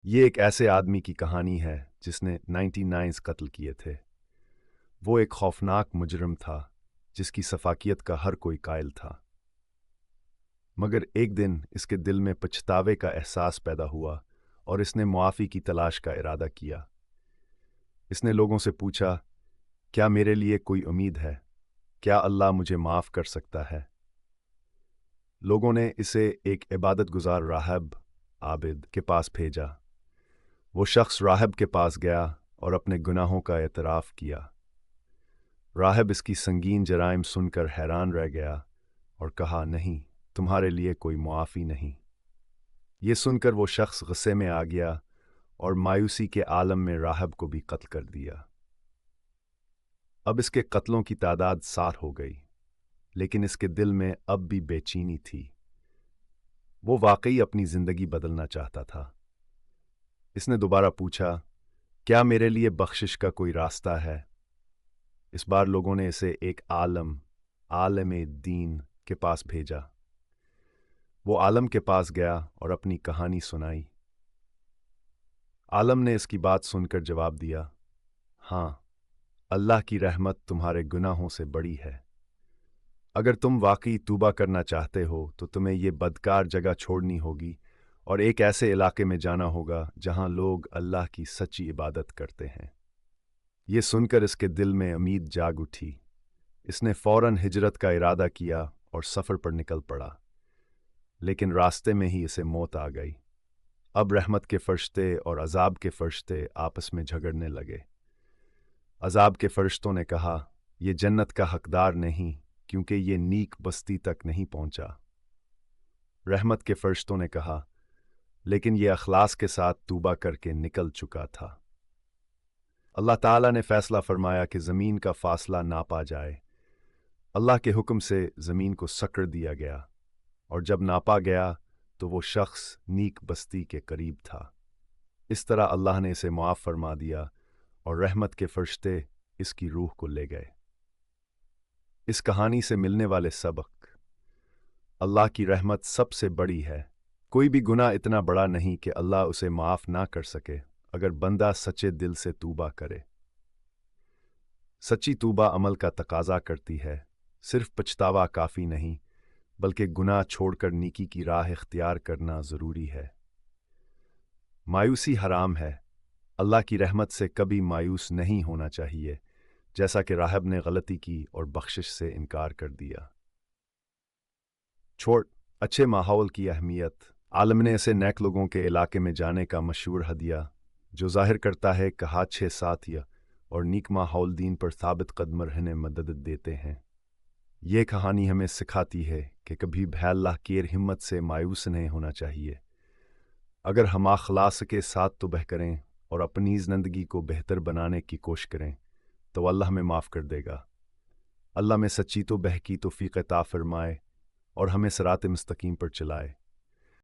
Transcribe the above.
یہ ایک ایسے آدمی کی کہانی ہے جس نے 99 قتل کیے تھے۔ وہ ایک خوفناک مجرم تھا جس کی سفاکیت کا ہر کوئی قائل تھا۔ مگر ایک دن اس کے دل میں پچھتاوے کا احساس پیدا ہوا اور اس نے معافی کی تلاش کا ارادہ کیا۔ اس نے لوگوں سے پوچھا، کیا میرے لیے کوئی امید ہے؟ کیا اللہ مجھے معاف کر سکتا ہے؟ لوگوں نے اسے ایک عبادت گزار راہب عابد کے پاس بھیجا۔ وہ شخص راہب کے پاس گیا اور اپنے گناہوں کا اعتراف کیا۔ راہب اس کی سنگین جرائم سن کر حیران رہ گیا اور کہا، نہیں، تمہارے لیے کوئی معافی نہیں۔ یہ سن کر وہ شخص غصے میں آ گیا اور مایوسی کے عالم میں راہب کو بھی قتل کر دیا۔ اب اس کے قتلوں کی تعداد 60 ہو گئی، لیکن اس کے دل میں اب بھی بے چینی تھی۔ وہ واقعی اپنی زندگی بدلنا چاہتا تھا۔ اس نے دوبارہ پوچھا، کیا میرے لیے بخشش کا کوئی راستہ ہے؟ اس بار لوگوں نے اسے ایک عالم دین کے پاس بھیجا۔ وہ عالم کے پاس گیا اور اپنی کہانی سنائی۔ عالم نے اس کی بات سن کر جواب دیا، ہاں، اللہ کی رحمت تمہارے گناہوں سے بڑی ہے۔ اگر تم واقعی توبہ کرنا چاہتے ہو تو تمہیں یہ بدکار جگہ چھوڑنی ہوگی اور ایک ایسے علاقے میں جانا ہوگا جہاں لوگ اللہ کی سچی عبادت کرتے ہیں۔ یہ سن کر اس کے دل میں امید جاگ اٹھی۔ اس نے فوراً ہجرت کا ارادہ کیا اور سفر پر نکل پڑا، لیکن راستے میں ہی اسے موت آ گئی۔ اب رحمت کے فرشتے اور عذاب کے فرشتے آپس میں جھگڑنے لگے۔ عذاب کے فرشتوں نے کہا، یہ جنت کا حقدار نہیں کیونکہ یہ نیک بستی تک نہیں پہنچا۔ رحمت کے فرشتوں نے کہا، لیکن یہ اخلاص کے ساتھ توبہ کر کے نکل چکا تھا۔ اللہ تعالیٰ نے فیصلہ فرمایا کہ زمین کا فاصلہ ناپا جائے۔ اللہ کے حکم سے زمین کو سکڑ دیا گیا، اور جب ناپا گیا تو وہ شخص نیک بستی کے قریب تھا۔ اس طرح اللہ نے اسے معاف فرما دیا اور رحمت کے فرشتے اس کی روح کو لے گئے۔ اس کہانی سے ملنے والے سبق: اللہ کی رحمت سب سے بڑی ہے۔ کوئی بھی گناہ اتنا بڑا نہیں کہ اللہ اسے معاف نہ کر سکے اگر بندہ سچے دل سے توبہ کرے۔ سچی توبہ عمل کا تقاضا کرتی ہے، صرف پچھتاوا کافی نہیں، بلکہ گناہ چھوڑ کر نیکی کی راہ اختیار کرنا ضروری ہے۔ مایوسی حرام ہے۔ اللہ کی رحمت سے کبھی مایوس نہیں ہونا چاہیے، جیسا کہ راہب نے غلطی کی اور بخشش سے انکار کر دیا۔ اچھے ماحول کی اہمیت: عالم نے اسے نیک لوگوں کے علاقے میں جانے کا مشہور ہدیہ، جو ظاہر کرتا ہے کہ اچھے ساتھیہ اور نیک ماحول دین پر ثابت قدم رہنے مدد دیتے ہیں۔ یہ کہانی ہمیں سکھاتی ہے کہ کبھی بھی اللہ کی ہمت سے مایوس نہیں ہونا چاہیے۔ اگر ہم اخلاص کے ساتھ توبہ کریں اور اپنی زندگی کو بہتر بنانے کی کوشش کریں تو اللہ ہمیں معاف کر دے گا۔ اللہ میں سچی توبہ کی توفیق عطا فرمائے اور ہمیں صراط مستقیم پر چلائے۔